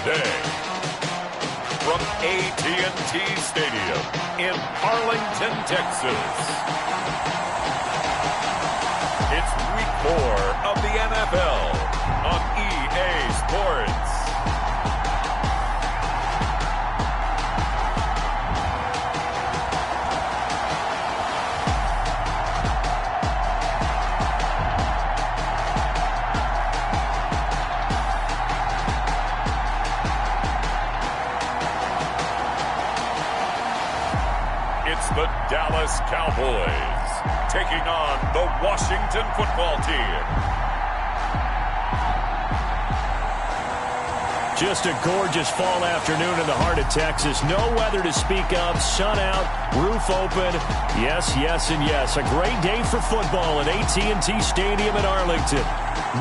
today. From AT&T Stadium in Arlington, Texas. It's Week 4 of the NFL on EA Sports. It's the Dallas Cowboys taking on the Washington football team. Just a gorgeous fall afternoon in the heart of Texas. No weather to speak of. Sun out, roof open. Yes, yes, and yes. A great day for football at AT&T Stadium in Arlington.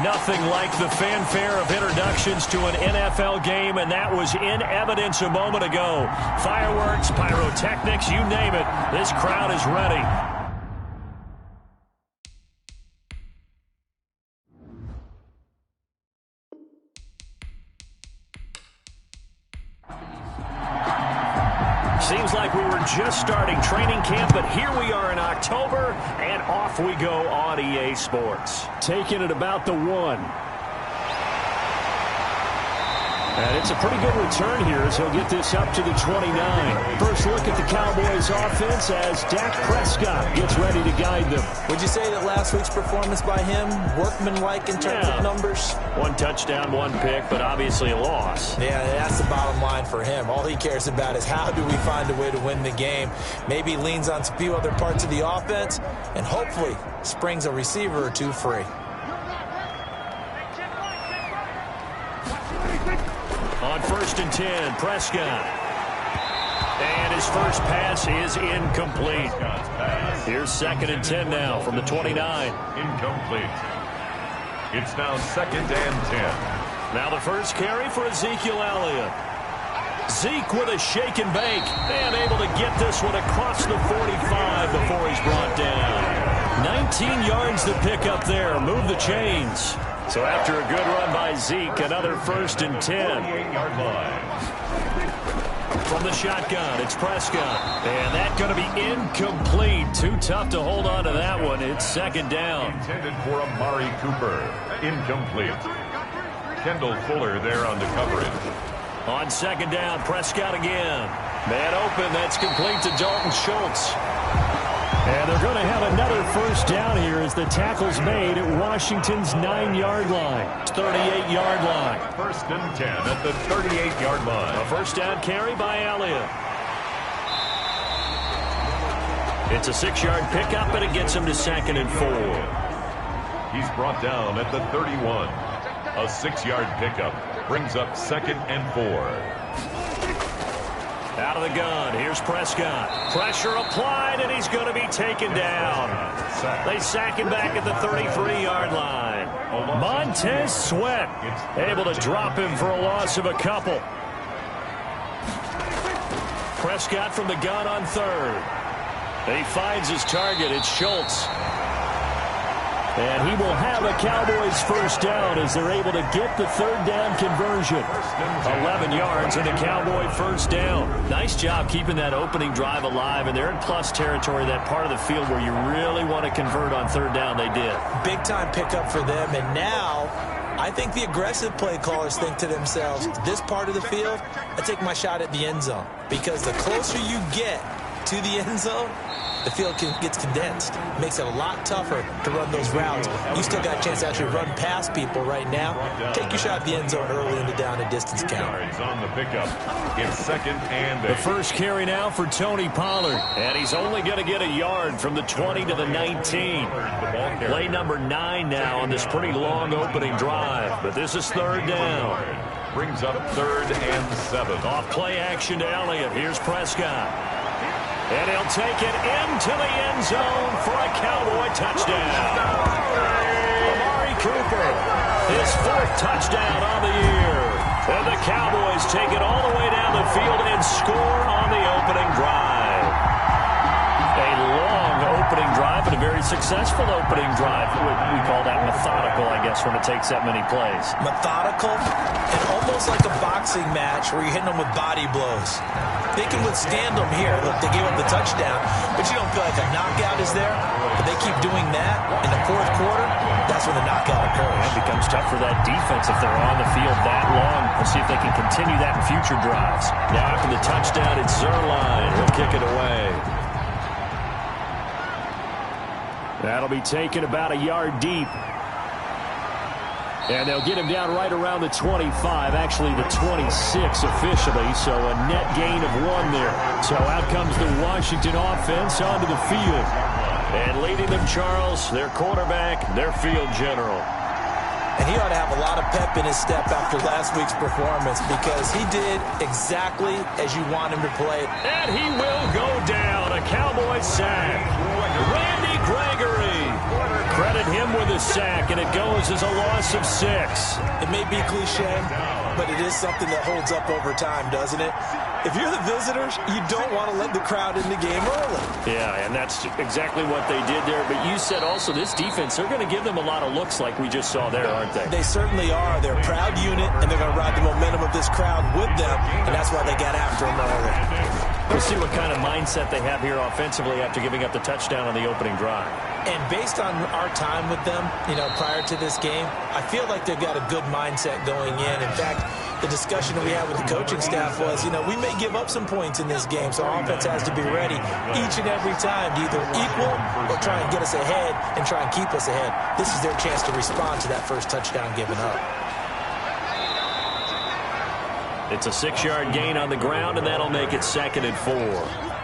Nothing like the fanfare of introductions to an NFL game, and that was in evidence a moment ago. Fireworks, pyrotechnics, you name it. This crowd is ready. Seems like we were just starting training camp, but here we are in October, and off we go on EA Sports. Taking it about the 1. And it's a pretty good return here as he'll get this up to the 29. First look at the Cowboys offense as Dak Prescott gets ready to guide them. Would you say that last week's performance by him, workmanlike in terms of numbers? 1 touchdown, 1 pick, but obviously a loss. Yeah, that's the bottom line for him. All he cares about is how do we find a way to win the game. Maybe leans on a few other parts of the offense and hopefully springs a receiver or 2 free. On 1st and 10, Prescott. And his first pass is incomplete. Here's 2nd and 10 now from the 29. Incomplete. It's now 2nd and 10. Now the first carry for Ezekiel Elliott. Zeke with a shake and bake. And able to get this one across the 45 before he's brought down. 19 yards to pick up there. Move the chains. So after a good run by Zeke, another 1st and 10. 48-yard line. From the shotgun, it's Prescott. And that's going to be incomplete. Too tough to hold on to that one. It's 2nd down. Intended for Amari Cooper. Incomplete. Kendall Fuller there on the coverage. On 2nd down, Prescott again. Man open, that's complete to Dalton Schultz. And they're going to have another 1st down here as the tackle's made at Washington's 9-yard line. 38-yard line. 1st and 10 at the 38-yard line. A 1st down carry by Elliott. It's a 6-yard pickup, and it gets him to 2nd and 4. He's brought down at the 31. A 6-yard pickup brings up 2nd and 4. Out of the gun, here's Prescott. Pressure applied, and he's going to be taken down. They sack him back at the 33-yard line. Montez Sweat able to drop him for a loss of a couple. Prescott from the gun on 3rd. And he finds his target. It's Schultz. And he will have a Cowboys 1st down as they're able to get the 3rd down conversion. 11 yards and a Cowboy 1st down. Nice job keeping that opening drive alive, and they're in plus territory, that part of the field where you really want to convert on 3rd down. They did. Big time pickup for them, and now I think the aggressive play callers think to themselves, this part of the field, I take my shot at the end zone, because the closer you get to the end zone, the field gets condensed. It makes it a lot tougher to run those routes. You still got a chance to actually run past people right now. Take your shot at the end zone early in the down and distance count. On the pickup. It's 2nd and 8. The first carry now for Tony Pollard. And he's only going to get a yard from the 20 to the 19. Play number 9 now on this pretty long opening drive. But this is 3rd down. Brings up 3rd and 7. Off play action to Elliott. Here's Prescott. And he'll take it into the end zone for a Cowboy touchdown. Amari Cooper, his 4th touchdown on the year. And the Cowboys take it all the way down the field and score on the opening drive. A long opening drive, and a very successful opening drive. We call that methodical, I guess, when it takes that many plays. Methodical and almost like a boxing match where you're hitting them with body blows. They can withstand them here. Look, they gave up the touchdown, but you don't feel like a knockout is there. But they keep doing that in the fourth quarter. That's when the knockout occurs. It becomes tough for that defense if they're on the field that long. We'll see if they can continue that in future drives. Now after the touchdown, it's Yessssirrrrr. He'll kick it away. That'll be taken about a yard deep. And they'll get him down right around the 25, actually the 26 officially, so a net gain of 1 there. So out comes the Washington offense onto the field. And leading them, Charles, their quarterback, their field general. And he ought to have a lot of pep in his step after last week's performance because he did exactly as you want him to play. And he will go down, a Cowboy sack. Randy Gregory. Credit him with a sack, and it goes as a loss of 6. It may be cliche, but it is something that holds up over time, doesn't it? If you're the visitors, you don't want to let the crowd in the game early. Yeah, and that's exactly what they did there. But you said also this defense, they're going to give them a lot of looks like we just saw there, aren't they? They certainly are. They're a proud unit, and they're going to ride the momentum of this crowd with them, and that's why they got after them early. We'll see what kind of mindset they have here offensively after giving up the touchdown on the opening drive. And based on our time with them, prior to this game, I feel like they've got a good mindset going in. In fact, the discussion we had with the coaching staff was, we may give up some points in this game, so our offense has to be ready each and every time to either equal or try and get us ahead and try and keep us ahead. This is their chance to respond to that first touchdown given up. It's a 6-yard gain on the ground, and that'll make it 2nd and 4.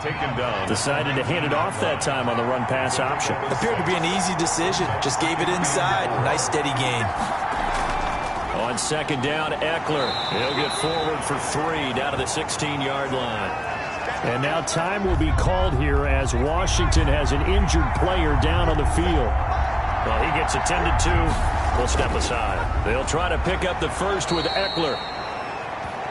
Taken down. Decided to hand it off that time on the run-pass option. Appeared to be an easy decision. Just gave it inside. Nice steady gain. On 2nd down, Eckler. He'll get forward for 3 down to the 16-yard line. And now time will be called here as Washington has an injured player down on the field. Well, he gets attended to. We'll step aside. They'll try to pick up the first with Eckler.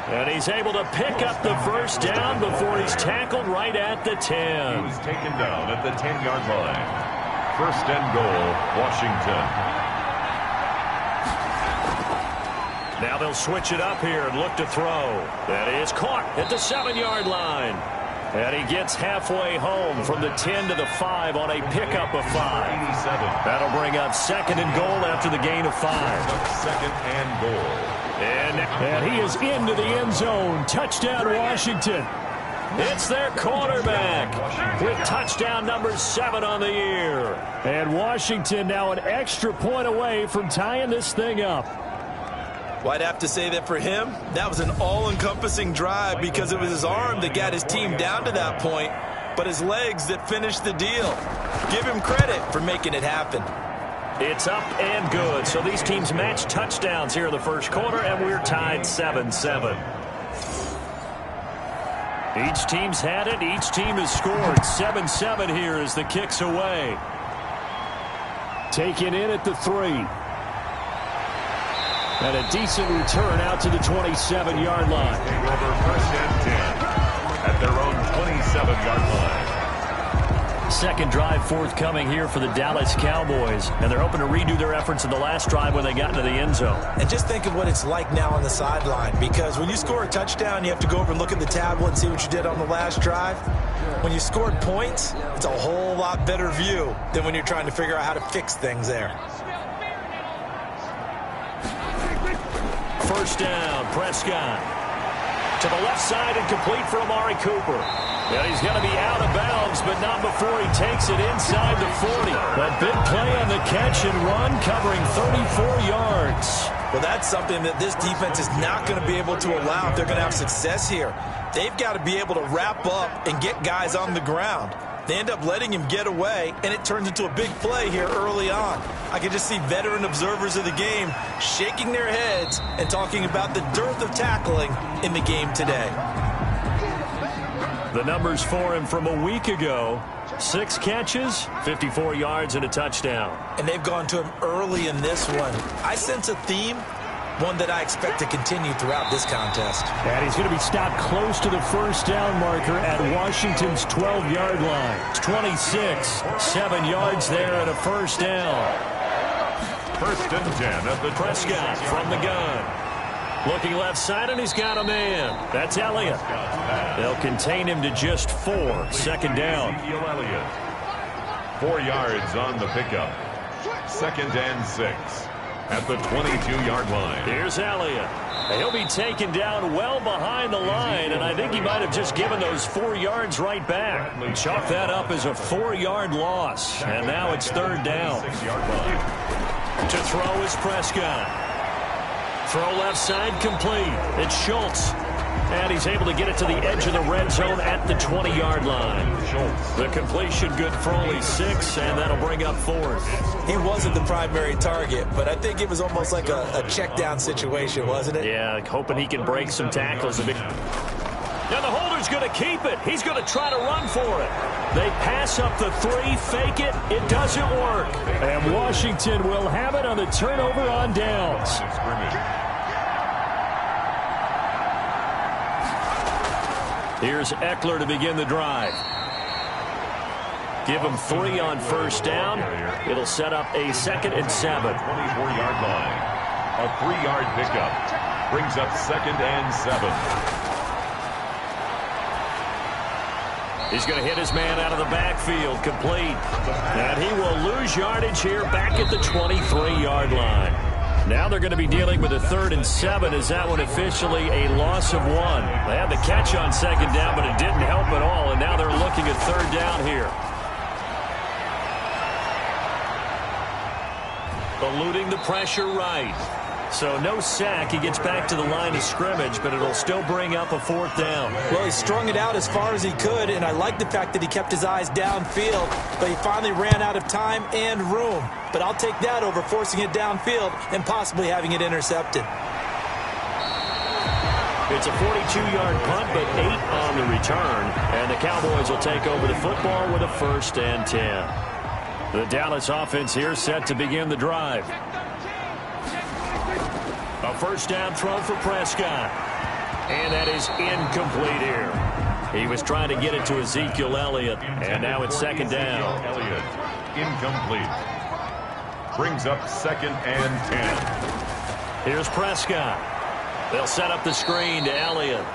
And he's able to pick up the first down before he's tackled right at the 10. He was taken down at the 10-yard line. 1st and goal, Washington. Now they'll switch it up here and look to throw. That is caught at the 7-yard line. And he gets halfway home from the 10 to the 5 on a pickup of 5. That'll bring up 2nd and goal after the gain of 5. 2nd and goal. And he is into the end zone. Touchdown, Washington. It's their quarterback with touchdown number 7 on the year. And Washington now an extra point away from tying this thing up. Well, I'd have to say that for him, that was an all-encompassing drive because it was his arm that got his team down to that point, but his legs that finished the deal. Give him credit for making it happen. It's up and good. So these teams match touchdowns here in the first quarter, and we're tied 7-7. Each team's had it. Each team has scored. 7-7 here as the kick's away. Taken in at the 3. And a decent return out to the 27-yard line. Over 1st and 10 at their own 27-yard line. 2nd drive forthcoming here for the Dallas Cowboys. And they're hoping to redo their efforts in the last drive when they got into the end zone. And just think of what it's like now on the sideline. Because when you score a touchdown, you have to go over and look at the tablet and see what you did on the last drive. When you scored points, it's a whole lot better view than when you're trying to figure out how to fix things there. 1st down, Prescott. To the left side and complete for Amari Cooper. And he's going to be out of bounds, but not before he takes it inside the 40. A big play on the catch and run, covering 34 yards. Well, that's something that this defense is not going to be able to allow if they're going to have success here. They've got to be able to wrap up and get guys on the ground. They end up letting him get away, and it turns into a big play here early on. I can just see veteran observers of the game shaking their heads and talking about the dearth of tackling in the game today. The numbers for him from a week ago: 6 catches, 54 yards, and a touchdown. And they've gone to him early in this one. I sense a theme one that I expect to continue throughout this contest. And he's going to be stopped close to the first down marker at Washington's 12-yard line. It's 26, 7 yards there and a first down. First and 10 at the Prescott from the gun. Looking left side, and he's got a man. That's Elliott. They'll contain him to just 4. Second down. 4 yards on the pickup. Second and 6 at the 22-yard line. Here's Elliott. He'll be taken down well behind the line, and I think he might have just given those 4 yards right back. Chalk that up as a 4-yard loss, and now it's third down. 6-yard line. To throw is Prescott. Throw left side complete. It's Schultz. And he's able to get it to the edge of the red zone at the 20-yard line. The completion good for only 6, and that'll bring up 4th. He wasn't the primary target, but I think it was almost like a check down situation, wasn't it? Yeah, hoping he can break some tackles. Now the holder's going to keep it. He's going to try to run for it. They pass up the 3, fake it. It doesn't work. And Washington will have it on the turnover on downs. Here's Eckler to begin the drive. Give him 3 on first down. It'll set up a 2nd and 7. 24-yard line. A 3-yard pickup. Brings up 2nd and 7. He's going to hit his man out of the backfield. Complete. And he will lose yardage here back at the 23-yard line. Now they're going to be dealing with a 3rd and 7. Is that one officially a loss of 1? They had the catch on 2nd down, but it didn't help at all. And now they're looking at 3rd down here. Eluding the pressure right. So no sack. He gets back to the line of scrimmage, but it'll still bring up a 4th down. Well, he strung it out as far as he could, and I like the fact that he kept his eyes downfield, but he finally ran out of time and room. But I'll take that over forcing it downfield and possibly having it intercepted. It's a 42-yard punt, but 8 on the return, and the Cowboys will take over the football with a 1st and 10. The Dallas offense here set to begin the drive. A first down throw for Prescott. And that is incomplete here. He was trying to get it to Ezekiel Elliott. And now it's 2nd down. Elliott, incomplete. Brings up 2nd and 10. Here's Prescott. They'll set up the screen to Elliott.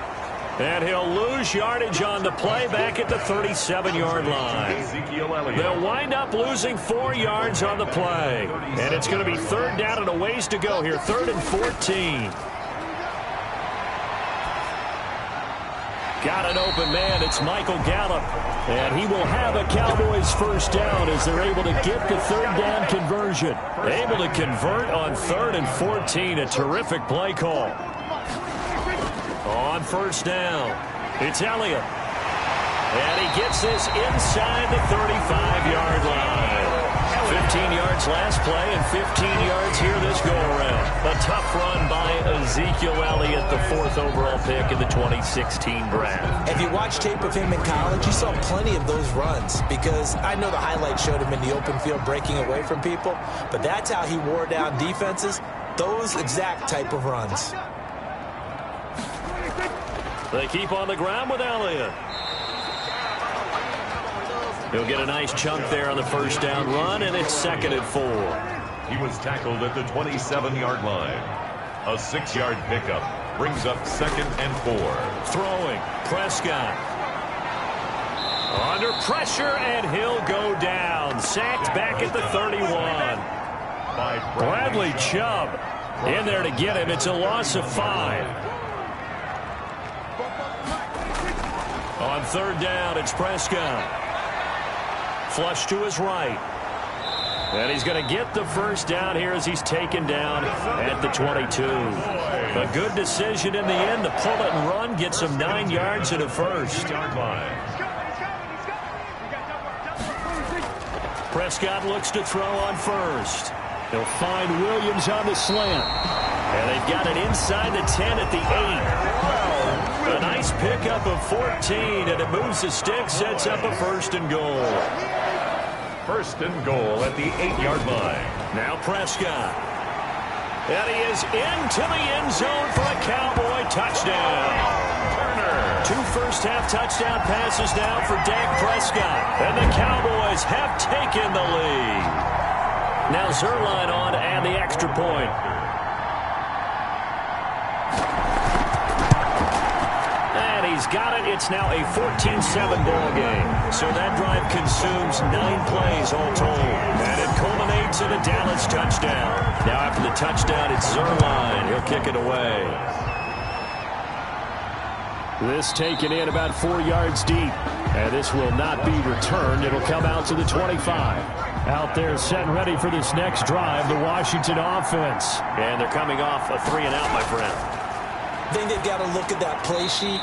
And he'll lose yardage on the play back at the 37-yard line. They'll wind up losing 4 yards on the play. And it's going to be 3rd down and a ways to go here. 3rd and 14. Got an open man. It's Michael Gallup. And he will have a Cowboys first down as they're able to get the 3rd down conversion. Able to convert on 3rd and 14. A terrific play call. On first down, it's Elliott. And he gets this inside the 35-yard line. 15 yards last play and 15 yards here this go-around. A tough run by Ezekiel Elliott, the 4th overall pick in the 2016 draft. If you watch tape of him in college, you saw plenty of those runs because I know the highlights showed him in the open field breaking away from people, but that's how he wore down defenses, those exact type of runs. They keep on the ground with Elliott. He'll get a nice chunk there on the first down run, and it's 2nd and 4. He was tackled at the 27-yard line. A 6-yard pickup brings up 2nd and 4. Throwing, Prescott. Under pressure, and he'll go down. Sacked back at the 31. By Bradley Chubb in there to get him. It's a loss of 5. On 3rd down, it's Prescott. Flush to his right. And he's going to get the first down here as he's taken down at the 22. A good decision in the end to pull it and run, get some 9 yards and a first. Prescott looks to throw on first. He'll find Williams on the slant. And they've got it inside the 10 at the 8. A nice pickup of 14, and it moves the stick, sets up a 1st and goal. 1st and goal at the 8-yard line. Now Prescott. And he is into the end zone for a Cowboy touchdown. Two first-half touchdown passes now for Dak Prescott. And the Cowboys have taken the lead. Now Zerline on to add the extra point. And he's got it. It's now a 14-7 ball game. So that drive consumes 9 plays all told. And it culminates in a Dallas touchdown. Now after the touchdown, it's Zerline. He'll kick it away. This taken in about 4 yards deep. And this will not be returned. It'll come out to the 25. Out there set and ready for this next drive, the Washington offense. And they're coming off a 3-and-out, my friend. I think they've got to look at that play sheet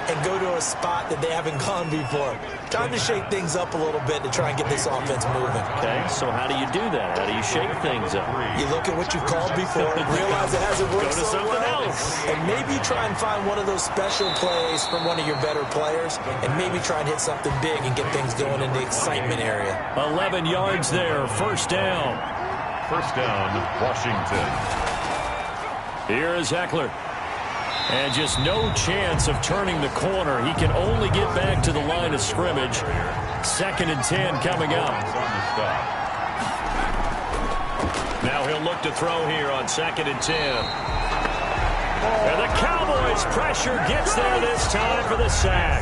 and go to a spot that they haven't gone before. Time to shake things up a little bit to try and get this offense moving. Okay, so how do you do that? How do you shake things up? You look at what you've called before, realize it hasn't worked Go to so something well, else. and maybe try and find one of those special plays from one of your better players, and maybe try and hit something big and get things going in the excitement area. 11 yards there, first down. First down, Washington. Here is Eckler. And just no chance of turning the corner. He can only get back to the line of scrimmage. 2nd and 10 coming up. Now he'll look to throw here on 2nd and 10. And the Cowboys pressure gets there this time for the sack.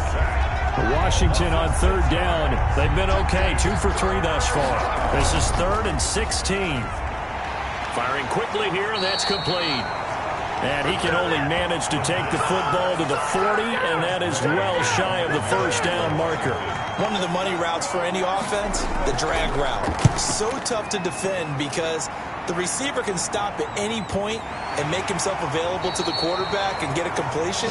Washington on 3rd down. They've been okay, 2 for 3 thus far. This is 3rd and 16. Firing quickly here, and that's complete. And he can only manage to take the football to the 40, and that is well shy of the first down marker. One of the money routes for any offense, the drag route. So tough to defend because the receiver can stop at any point and make himself available to the quarterback and get a completion.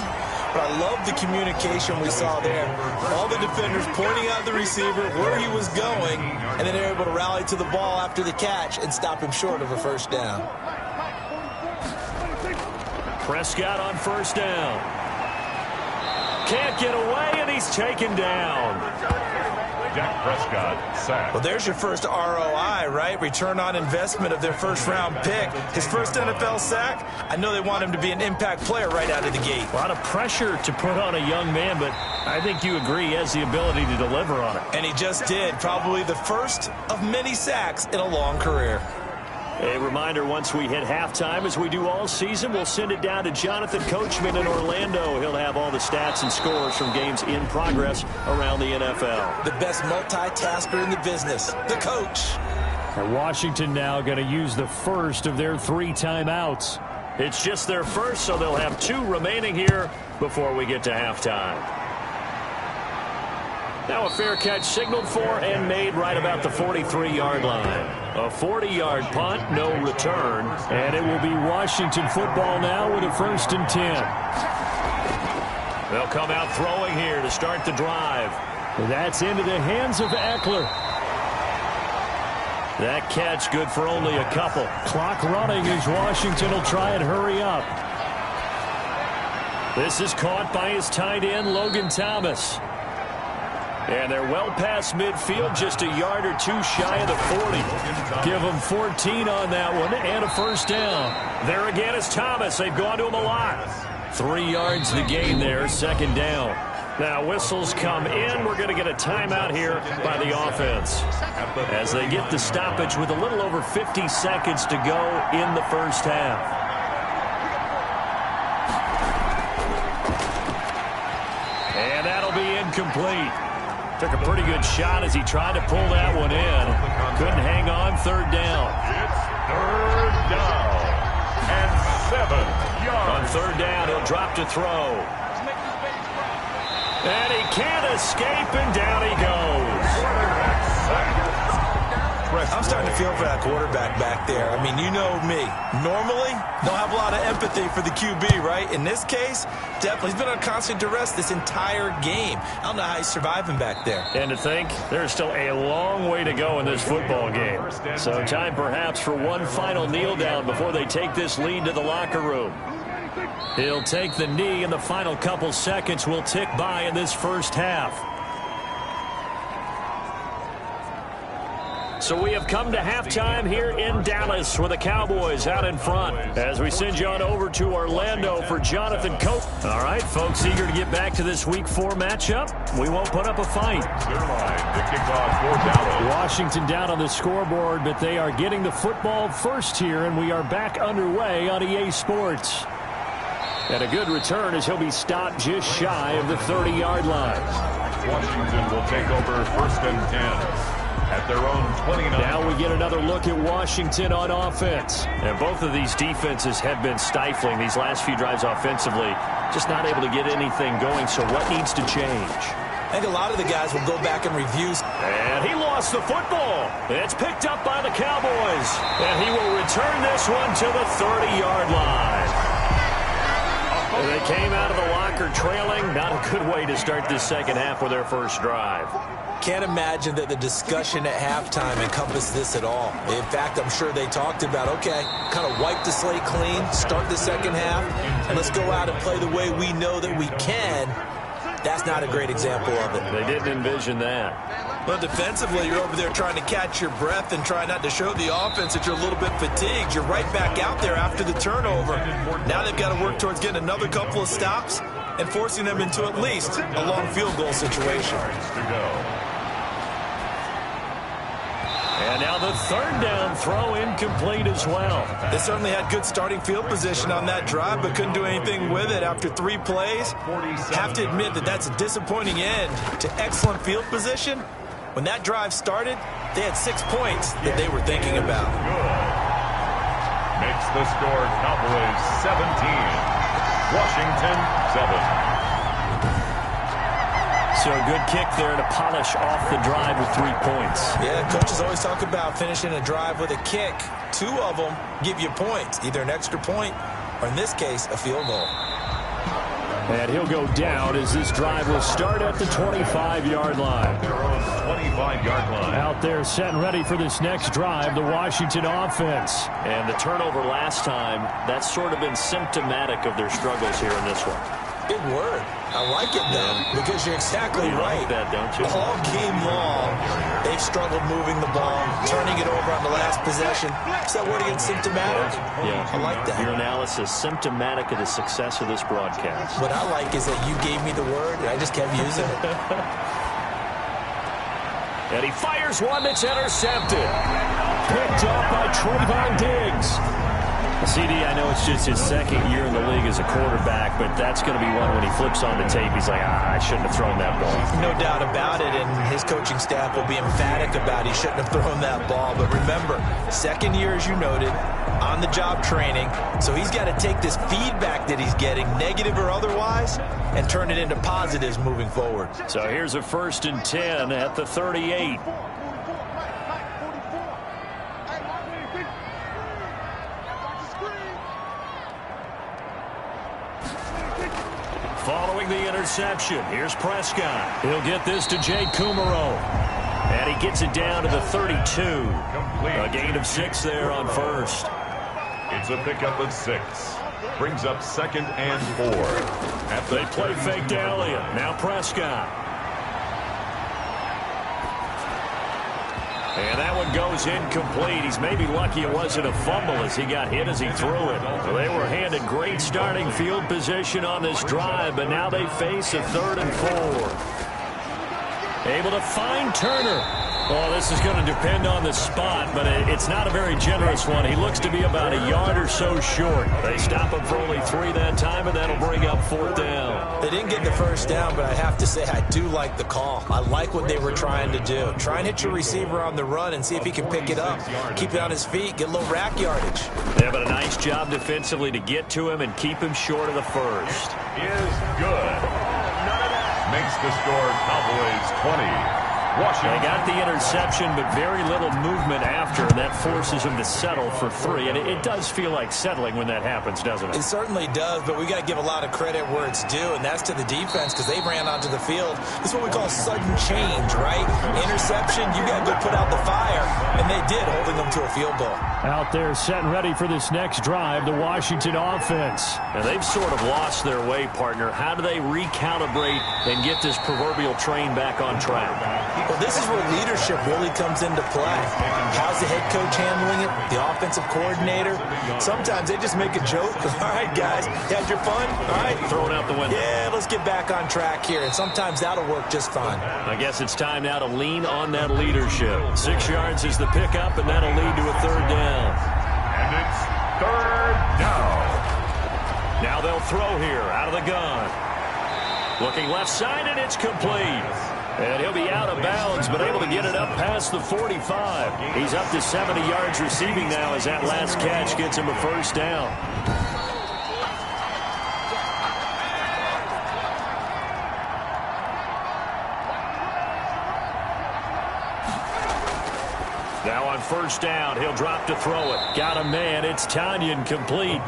But I love the communication we saw there. All the defenders pointing out the receiver, where he was going, and then they're able to rally to the ball after the catch and stop him short of a first down. Prescott on first down. Can't get away, and he's taken down. Dak Prescott sacked. Well, there's your first ROI, right? Return on investment of their first-round pick. His first NFL sack, I know they want him to be an impact player right out of the gate. A lot of pressure to put on a young man, but I think you agree he has the ability to deliver on it. And he just did. Probably the first of many sacks in a long career. A reminder, once we hit halftime, as we do all season, we'll send it down to Jonathan Coachman in Orlando. He'll have all the stats and scores from games in progress around the NFL. The best multitasker in the business, the coach. And Washington now going to use the first of their 3 timeouts. It's just their first, so they'll have 2 remaining here before we get to halftime. Now a fair catch signaled for and made right about the 43-yard line. A 40-yard punt, no return. And it will be Washington football now with a 1st and 10. They'll come out throwing here to start the drive. That's into the hands of Eckler. That catch good for only a couple. Clock running as Washington will try and hurry up. This is caught by his tight end, Logan Thomas. And they're well past midfield, just a yard or 2 shy of the 40. Give them 14 on that one and a first down. There again is Thomas. They've gone to him a lot. 3 yards the gain there, 2nd down. Now whistles come in. We're going to get a timeout here by the offense as they get the stoppage with a little over 50 seconds to go in the first half. And that'll be incomplete. Took a pretty good shot as he tried to pull that one in. Couldn't hang on. 3rd down. It's 3rd down and 7 yards. On 3rd down, he'll drop to throw. And he can't escape, and down he goes. I'm starting to feel for that quarterback back there. I mean, you know me. Normally, don't have a lot of empathy for the QB, right? In this case, definitely. He's been on constant duress this entire game. I don't know how he's surviving back there. And to think, there's still a long way to go in this football game. So time perhaps for one final kneel down before they take this lead to the locker room. He'll take the knee, and the final couple seconds will tick by in this first half. So we have come to halftime here in Dallas with the Cowboys out in front as we send you on over to Orlando for Jonathan Cope. All right, folks, eager to get back to this Week 4 matchup. We won't put up a fight. The kickoff for Dallas. Washington down on the scoreboard, but they are getting the football first here, and we are back underway on EA Sports. And a good return as he'll be stopped just shy of the 30-yard line. Washington will take over 1st and 10. At their own 29. Now we get another look at Washington on offense. And both of these defenses have been stifling these last few drives offensively. Just not able to get anything going, so what needs to change? I think a lot of the guys will go back and review. And he lost the football. It's picked up by the Cowboys. And he will return this one to the 30-yard line. And they came out of the locker trailing. Not a good way to start this second half with their first drive. Can't imagine that the discussion at halftime encompassed this at all. In fact, I'm sure they talked about, okay, kind of wipe the slate clean, start the second half, and let's go out and play the way we know that we can. That's not a great example of it. They didn't envision that. Well, defensively, you're over there trying to catch your breath and try not to show the offense that you're a little bit fatigued. You're right back out there after the turnover. Now they've got to work towards getting another couple of stops and forcing them into at least a long field goal situation. And now the third down throw incomplete as well. They certainly had good starting field position on that drive, but couldn't do anything with it after 3 plays. Have to admit that that's a disappointing end to excellent field position. When that drive started, they had 6 points that they were thinking about. Makes the score Cowboys 17, Washington 7. So a good kick there to polish off the drive with 3 points. Yeah, coaches always talk about finishing a drive with a kick. 2 of them give you points, either an extra point or, in this case, a field goal. And he'll go down as this drive will start at the 25-yard line. Their own 25-yard line. Out there set and ready for this next drive, the Washington offense. And the turnover last time, that's sort of been symptomatic of their struggles here in this one. Big word. I like it, though, because you're exactly right. Like that, don't you? All game long, they've struggled moving the ball, turning it over on the last possession. Is that word again, symptomatic? Yeah. I like that. Your analysis, symptomatic of the success of this broadcast. What I like is that you gave me the word, and I just kept using it. And he fires one that's intercepted. Picked up by Trayvon Diggs. CD, I know it's just his second year in the league as a quarterback, but that's going to be one when he flips on the tape, he's like, I shouldn't have thrown that ball. No doubt about it, and his coaching staff will be emphatic about he shouldn't have thrown that ball. But remember, second year, as you noted, on-the-job training, so he's got to take this feedback that he's getting, negative or otherwise, and turn it into positives moving forward. So here's a 1st and 10 at the 38. Following the interception, here's Prescott. He'll get this to Jay Kumaro. And he gets it down to the 32. A gain of 6 there on first. It's a pickup of 6. Brings up 2nd and 4. They play fake to Elliott. Now Prescott. And that one goes incomplete. He's maybe lucky it wasn't a fumble as he got hit as he threw it. So they were handed great starting field position on this drive, but now they face a 3rd and 4. Able to find Turner. Well, this is going to depend on the spot, but it's not a very generous one. He looks to be about a yard or so short. They stop him for only 3 that time, and that'll bring up 4th down. They didn't get the first down, but I have to say I do like the call. I like what they were trying to do. Try and hit your receiver on the run and see if he can pick it up. Keep it on his feet, get a little rack yardage. Yeah, but a nice job defensively to get to him and keep him short of the first. Is good. Makes the score Cowboys 20. Washington. They got the interception, but very little movement after, and that forces him to settle for 3. And it does feel like settling when that happens, doesn't it? It certainly does, but we got to give a lot of credit where it's due, and that's to the defense because they ran onto the field. This is what we call sudden change, right? Interception, you got to go put out the fire, and they did, holding them to a field goal. Out there set and ready for this next drive, the Washington offense. And they've sort of lost their way, partner. How do they recalibrate and get this proverbial train back on track? Well, this is where leadership really comes into play. How's the head coach handling it? The offensive coordinator? Sometimes they just make a joke. All right, guys, you had your fun? All right. Throw it out the window. Yeah, let's get back on track here. And sometimes that'll work just fine. I guess it's time now to lean on that leadership. 6 yards is the pickup, and that'll lead to a third down. And it's third down. Now they'll throw here out of the gun. Looking left side, and it's complete. And he'll be out of bounds, but able to get it up past the 45. He's up to 70 yards receiving now as that last catch gets him a first down. Now on first down, he'll drop to throw it. Got a man. It's Tanyan complete.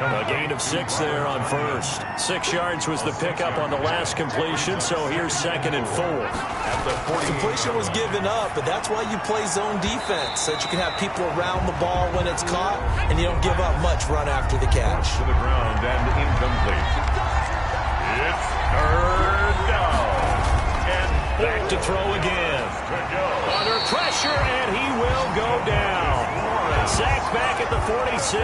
A gain of 6 there on first. 6 yards was the pickup on the last completion, so here's 2nd and 4. Completion was given up, but that's why you play zone defense, so that you can have people around the ball when it's caught, and you don't give up much run after the catch. To the ground and incomplete. It's third down. And back to throw again. Under pressure, and he will go down. Sacked back at the 46.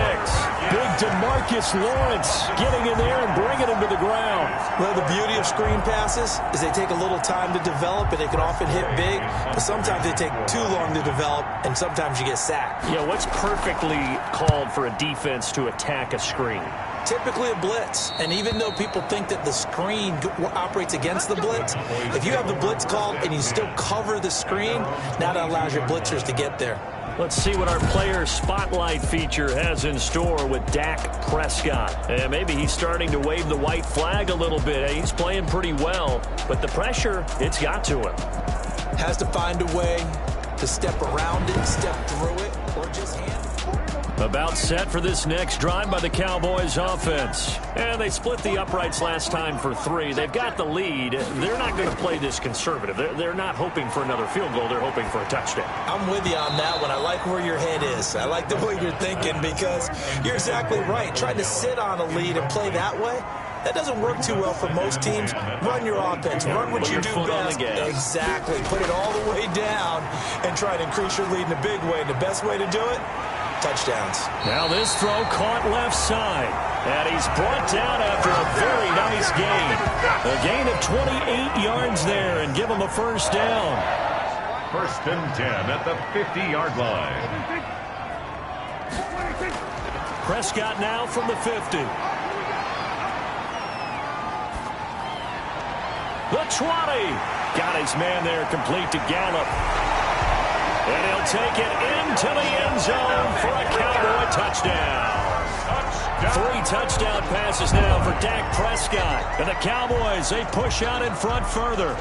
Big DeMarcus Lawrence getting in there and bringing him to the ground. Well, the beauty of screen passes is they take a little time to develop, and they can often hit big, but sometimes they take too long to develop, and sometimes you get sacked. Yeah, what's perfectly called for a defense to attack a screen? Typically a blitz, and even though people think that the screen operates against the blitz, if you have the blitz called and you still cover the screen, now that allows your blitzers to get there. Let's see what our player spotlight feature has in store with Dak Prescott. And maybe he's starting to wave the white flag a little bit. He's playing pretty well, but the pressure, it's got to him. Has to find a way to step around it, step through it, or just handle it. About set for this next drive by the Cowboys offense. And they split the uprights last time for 3. They've got the lead. They're not going to play this conservative. They're not hoping for another field goal. They're hoping for a touchdown. I'm with you on that one. I like where your head is. I like the way you're thinking because you're exactly right. Trying to sit on a lead and play that way, that doesn't work too well for most teams. Run your offense. Run what you do best. Exactly. Put it all the way down and try to increase your lead in a big way. And the best way to do it, touchdowns. Now this throw caught left side. And he's brought down after a very nice gain. A gain of 28 yards there and give him a first down. 1st and 10 at the 50-yard line. Prescott now from the 50. The 20. Got his man there complete to Gallup. And he'll take it into the end zone for a Cowboy touchdown. 3 touchdown passes now for Dak Prescott. And the Cowboys, they push out in front further.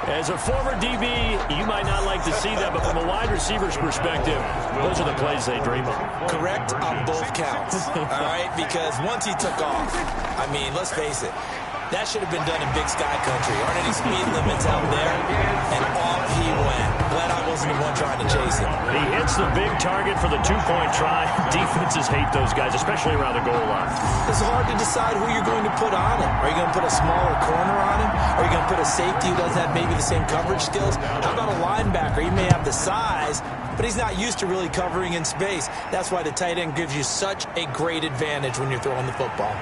As a former DB, you might not like to see that, but from a wide receiver's perspective, those are the plays they dream of. Correct on both counts, all right? Because once he took off, I mean, let's face it, that should have been done in Big Sky Country. Aren't any speed limits out there? And off he went. Glad I wasn't the one trying to chase him. He hits the big target for the 2-point try. Defenses hate those guys, especially around the goal line. It's hard to decide who you're going to put on him. Are you going to put a smaller corner on him? Are you going to put a safety who doesn't have maybe the same coverage skills? How about a linebacker? He may have the size, but he's not used to really covering in space. That's why the tight end gives you such a great advantage when you're throwing the football.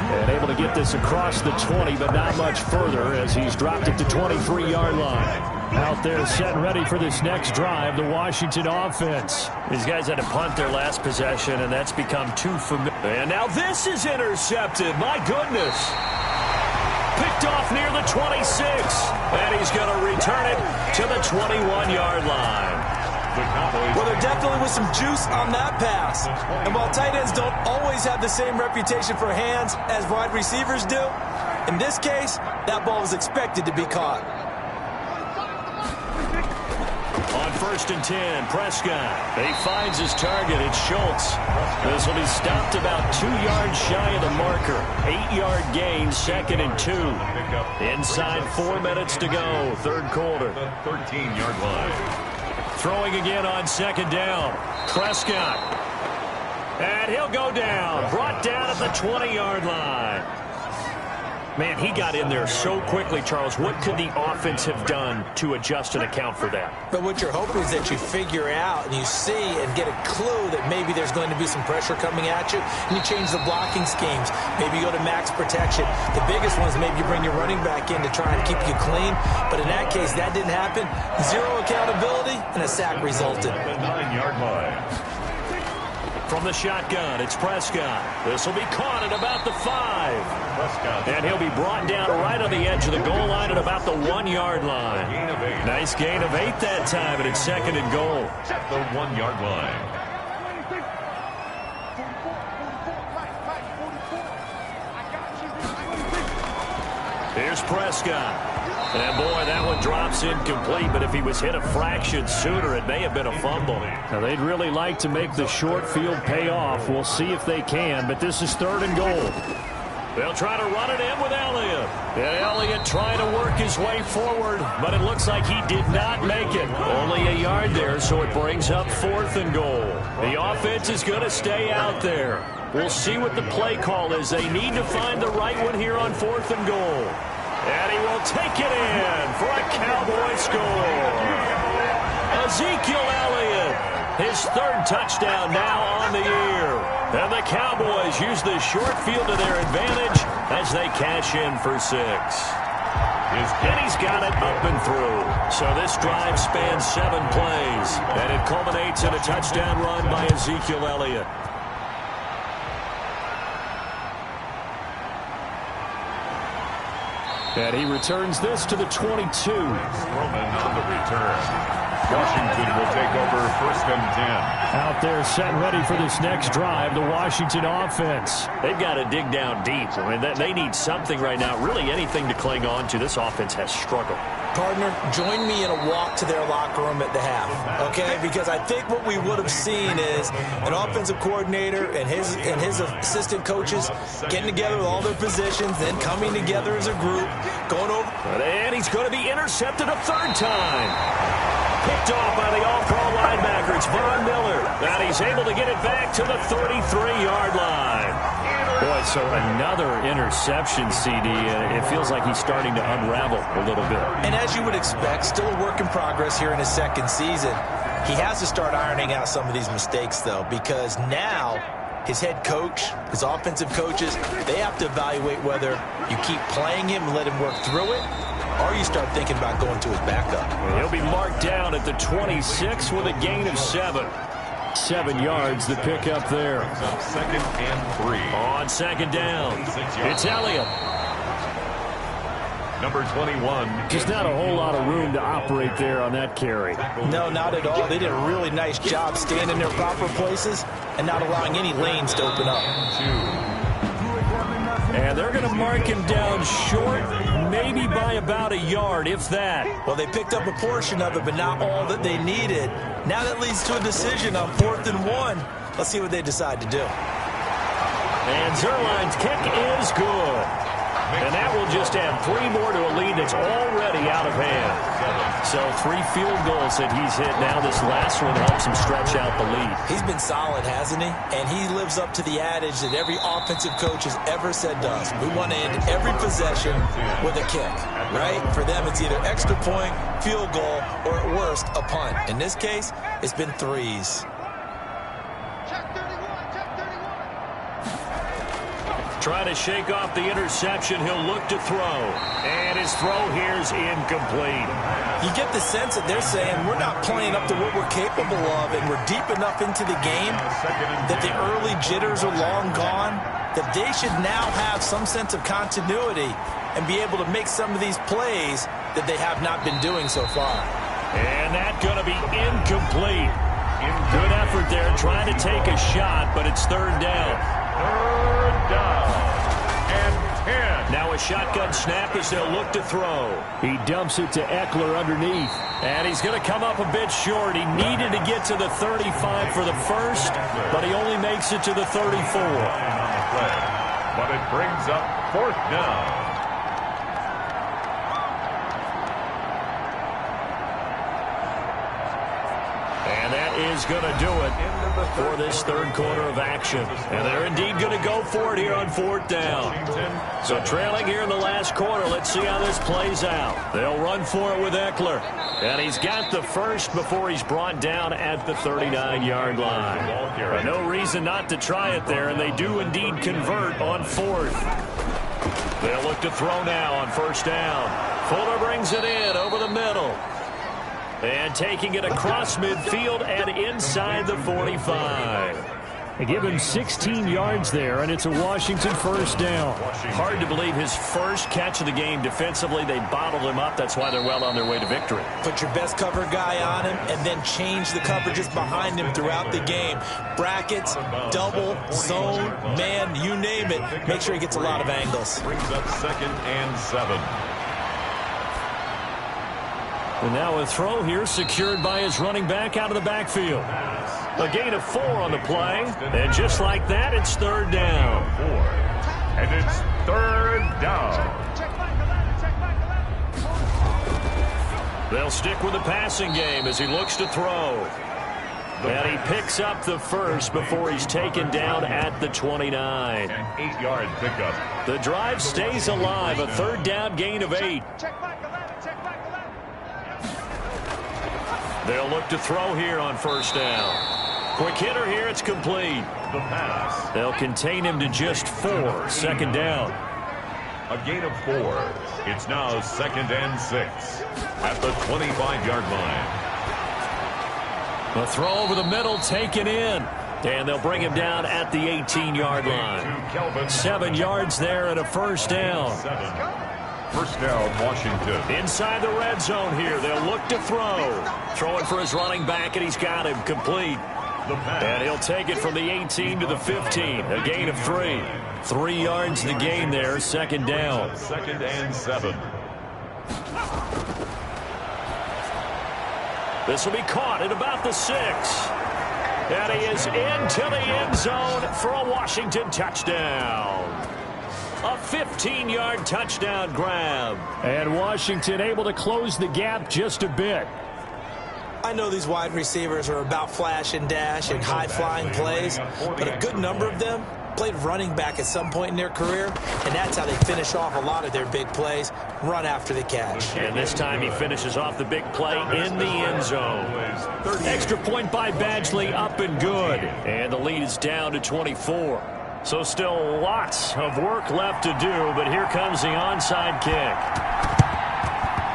And able to get this across the 20, but not much further as he's dropped it to 23-yard line. Out there set and ready for this next drive, the Washington offense. These guys had to punt their last possession, and that's become too familiar. And now this is intercepted. My goodness. Picked off near the 26. And he's going to return it to the 21-yard line. Well, there definitely was some juice on that pass. And while tight ends don't always have the same reputation for hands as wide receivers do, in this case, that ball was expected to be caught. On 1st and 10, Prescott. He finds his target. It's Schultz. This will be stopped about 2 yards shy of the marker. 8-yard gain, 2nd and 2. Inside 4 minutes to go, 3rd quarter. The 13-yard line. Throwing again on 2nd down. Prescott. And he'll go down. Brought down at the 20-yard line. Man, he got in there so quickly, Charles. What could the offense have done to adjust and account for that? But what you're hoping is that you figure out and you see and get a clue that maybe there's going to be some pressure coming at you, and you change the blocking schemes. Maybe you go to max protection. The biggest one is maybe you bring your running back in to try and keep you clean. But in that case, that didn't happen. Zero accountability, and a sack resulted. The 9-yard line. From the shotgun, it's Prescott. This will be caught at about the 5. Prescott. And he'll be brought down right on the edge of the goal line at about the 1-yard line. Gain of 8. Nice gain of 8 that time, and it's 2nd and goal. At the 1-yard line. Here's Prescott. And, boy, that one drops incomplete, but if he was hit a fraction sooner, it may have been a fumble. Now, they'd really like to make the short field pay off. We'll see if they can, but this is 3rd and goal. They'll try to run it in with Elliott. And Elliott trying to work his way forward, but it looks like he did not make it. Only a yard there, so it brings up 4th and goal. The offense is going to stay out there. We'll see what the play call is. They need to find the right one here on 4th and goal. And he will take it in for a Cowboy score. Ezekiel Elliott, his 3rd touchdown now on the year. And the Cowboys use the short field to their advantage as they cash in for 6. And he's got it up and through. So this drive spans 7 plays. And it culminates in a touchdown run by Ezekiel Elliott. And he returns this to the 22. Roman on the return. Washington will take over 1st and 10. Out there set ready for this next drive, the Washington offense. They've got to dig down deep. I mean, they need something right now, really anything to cling on to. This offense has struggled. Partner, join me in a walk to their locker room at the half, okay? Because I think what we would have seen is an offensive coordinator and his assistant coaches getting together with all their positions, then coming together as a group, going over. And he's going to be intercepted a 3rd time. Picked off by the all-pro linebacker. It's Von Miller. And he's able to get it back to the 33-yard line. Boy, so another interception, CD. It feels like he's starting to unravel a little bit. And as you would expect, still a work in progress here in his 2nd season. He has to start ironing out some of these mistakes, though, because now his head coach, his offensive coaches, they have to evaluate whether you keep playing him and let him work through it, or you start thinking about going to his backup. He'll be marked down at the 26 with a gain of 7. 7 yards, the pickup there. 2nd and 3. On 2nd down, it's Elliott. Number 21. Just not a whole lot of room to operate there on that carry. No, not at all. They did a really nice job staying in their proper places and not allowing any lanes to open up. 2. And they're going to mark him down short, maybe by about a yard, if that. Well, they picked up a portion of it, but not all that they needed. Now that leads to a decision on 4th and 1. Let's see what they decide to do. And Zerline's kick is good. And that will just add 3 more to a lead that's already out of hand. So 3 field goals that he's hit now. This last one helps him stretch out the lead. He's been solid, hasn't he? And he lives up to the adage that every offensive coach has ever said to us. We want to end every possession with a kick, right? For them, it's either extra point, field goal, or at worst, a punt. In this case, it's been 3s. Trying to shake off the interception. He'll look to throw. And his throw here's incomplete. You get the sense that they're saying we're not playing up to what we're capable of, and we're deep enough into the game that the early jitters are long gone, that they should now have some sense of continuity and be able to make some of these plays that they have not been doing so far. And that's going to be incomplete. Good effort there trying to take a shot, but it's 3rd down. 3rd down and 10. Now a shotgun snap as they'll look to throw. He dumps it to Eckler underneath. And he's going to come up a bit short. He needed to get to the 35 for the first, but he only makes it to the 34. But it brings up 4th down. And that is going to do it for this third quarter of action. And they're indeed going to go for it here on fourth down. So trailing here in the last quarter, let's see how this plays out. They'll run for it with Eckler. And he's got the first before he's brought down at the 39-yard line. No reason not to try it there, and they do indeed convert on fourth. They'll look to throw now on first down. Fuller brings it in over the middle. And taking it across midfield and inside the 45. They give him 16 yards there, and it's a Washington first down. Hard to believe his first catch of the game defensively. They bottled him up. That's why they're well on their way to victory. Put your best cover guy on him and then change the coverages behind him throughout the game. Brackets, double, zone, man, you name it. Make sure he gets a lot of angles. Brings up 2nd and 7. And now a throw here secured by his running back out of the backfield. A gain of 4 on the play. And just like that, it's third down. And it's third down. They'll stick with the passing game as he looks to throw. And he picks up the first before he's taken down at the 29. An 8-yard pickup. The drive stays alive. A third down gain of 8. They'll look to throw here on first down. Quick hitter here. It's complete. The pass. They'll contain him to just 4. Second down. A gain of 4. It's now 2nd and 6 at the 25-yard line. A throw over the middle taken in. And they'll bring him down at the 18-yard line. 7 yards there and a first down. 7. First down, Washington. Inside the red zone here. They'll look to throw. Throwing for his running back, and he's got him complete. And he'll take it from the 18 to the 15. A gain of 3. 3 yards the gain there. Second down. 2nd and 7. This will be caught at about the 6. And he is into the end zone for a Washington touchdown. A 15-yard touchdown grab. And Washington able to close the gap just a bit. I know these wide receivers are about flash and dash and high-flying plays, but a good number of them played running back at some point in their career, and that's how they finish off a lot of their big plays, run after the catch. And this time he finishes off the big play in the end zone. Extra point by Badgley, up and good. And the lead is down to 24. So still lots of work left to do, but here comes the onside kick.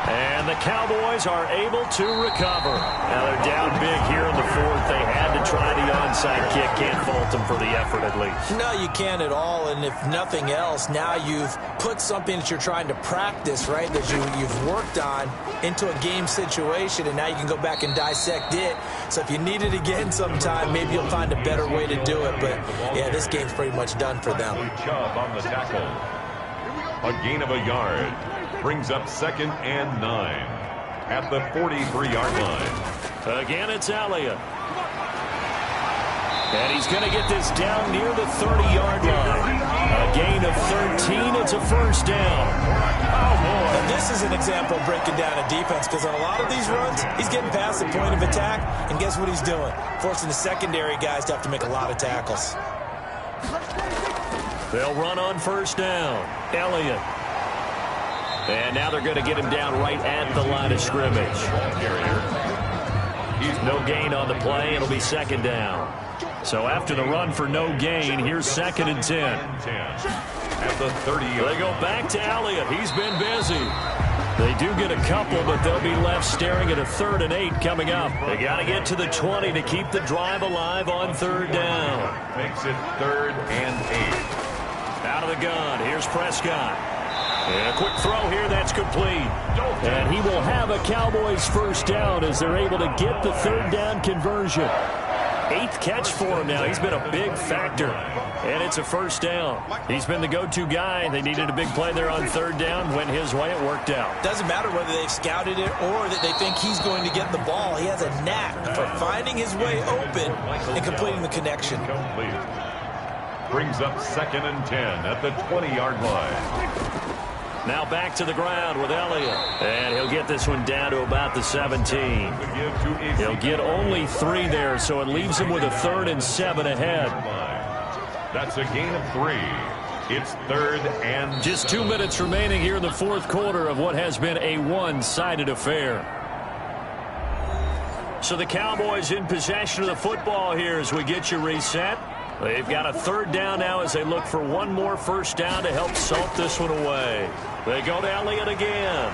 And the Cowboys are able to recover. Now they're down big here in the fourth. They had to try the onside kick. Can't fault them for the effort at least. No, you can't at all. And if nothing else, now you've put something that you're trying to practice, right, that you've worked on into a game situation, and now you can go back and dissect it. So if you need it again sometime, maybe you'll find a better way to do it. But, yeah, this game's pretty much done for them. Chubb on the tackle. A gain of a yard. Brings up 2nd and 9 at the 43-yard line. Again, it's Elliott. And he's going to get this down near the 30-yard line. A gain of 13. It's a first down. And this is an example of breaking down a defense, because on a lot of these runs, he's getting past the point of attack, and guess what he's doing? Forcing the secondary guys to have to make a lot of tackles. They'll run on first down. Elliott. And now they're going to get him down right at the line of scrimmage. No gain on the play. It'll be second down. So after the run for no gain, here's 2nd and 10. At the 30. They go back to Elliott. He's been busy. They do get a couple, but they'll be left staring at a 3rd and 8 coming up. They got to get to the 20 to keep the drive alive on third down. Makes it 3rd and 8. Out of the gun. Here's Prescott. And a quick throw here, that's complete. And he will have a Cowboys first down as they're able to get the third down conversion. 8th catch for him now. He's been a big factor. And it's a first down. He's been the go-to guy. They needed a big play there on third down. Went his way. It worked out. Doesn't matter whether they've scouted it or that they think he's going to get the ball. He has a knack for finding his way open and completing the connection. Brings up 2nd and 10 at the 20-yard line. Now back to the ground with Elliott. And he'll get this one down to about the 17. He'll get only 3 there, so it leaves him with a 3rd and 7 ahead. That's a gain of 3. It's 3rd and just 2 minutes remaining here in the 4th quarter of what has been a one-sided affair. So the Cowboys in possession of the football here as we get you reset. They've got a 3rd down now as they look for one more first down to help salt this one away. They go to Elliott again.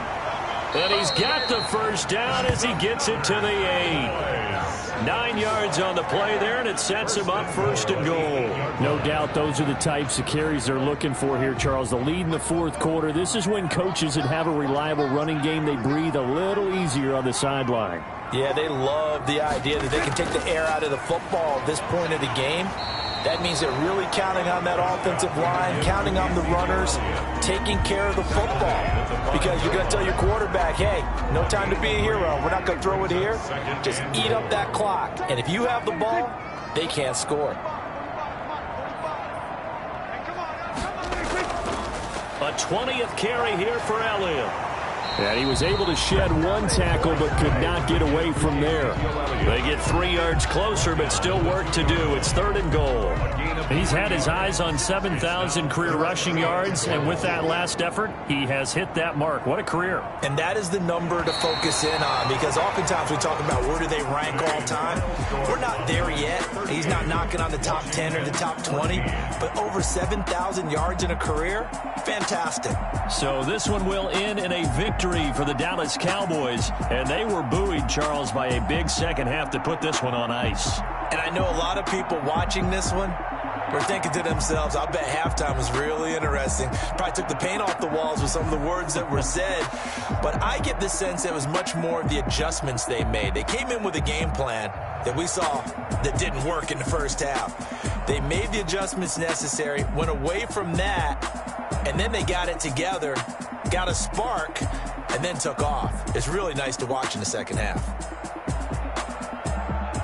And he's got the first down as he gets it to the 8. 9 yards on the play there, and it sets him up 1st and goal. No doubt those are the types of carries they're looking for here, Charles. The lead in the 4th quarter. This is when coaches that have a reliable running game, they breathe a little easier on the sideline. Yeah, they love the idea that they can take the air out of the football at this point of the game. That means they're really counting on that offensive line, counting on the runners, taking care of the football. Because you're going to tell your quarterback, hey, no time to be a hero. We're not going to throw it here. Just eat up that clock. And if you have the ball, they can't score. A 20th carry here for Elliott. And he was able to shed 1 tackle but could not get away from there. They get 3 yards closer but still work to do. It's 3rd and goal. He's had his eyes on 7,000 career rushing yards, and with that last effort, he has hit that mark. What a career. And that is the number to focus in on, because oftentimes we talk about where do they rank all time. We're not there yet. He's not knocking on the top 10 or the top 20, but over 7,000 yards in a career, fantastic. So this one will end in a victory for the Dallas Cowboys, and they were buoyed, Charles, by a big second half to put this one on ice. And I know a lot of people watching this one were thinking to themselves, I bet halftime was really interesting. Probably took the paint off the walls with some of the words that were said. But I get the sense it was much more of the adjustments they made. They came in with a game plan that we saw that didn't work in the first half. They made the adjustments necessary, went away from that, and then they got it together, got a spark, and then took off. It's really nice to watch in the second half.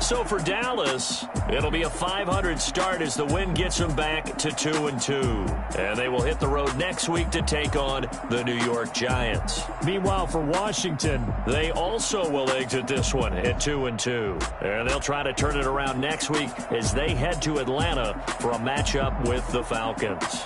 So for Dallas, it'll be a 500 start as the win gets them back to 2-2. And they will hit the road next week to take on the New York Giants. Meanwhile, for Washington, they also will exit this one at 2-2. And they'll try to turn it around next week as they head to Atlanta for a matchup with the Falcons.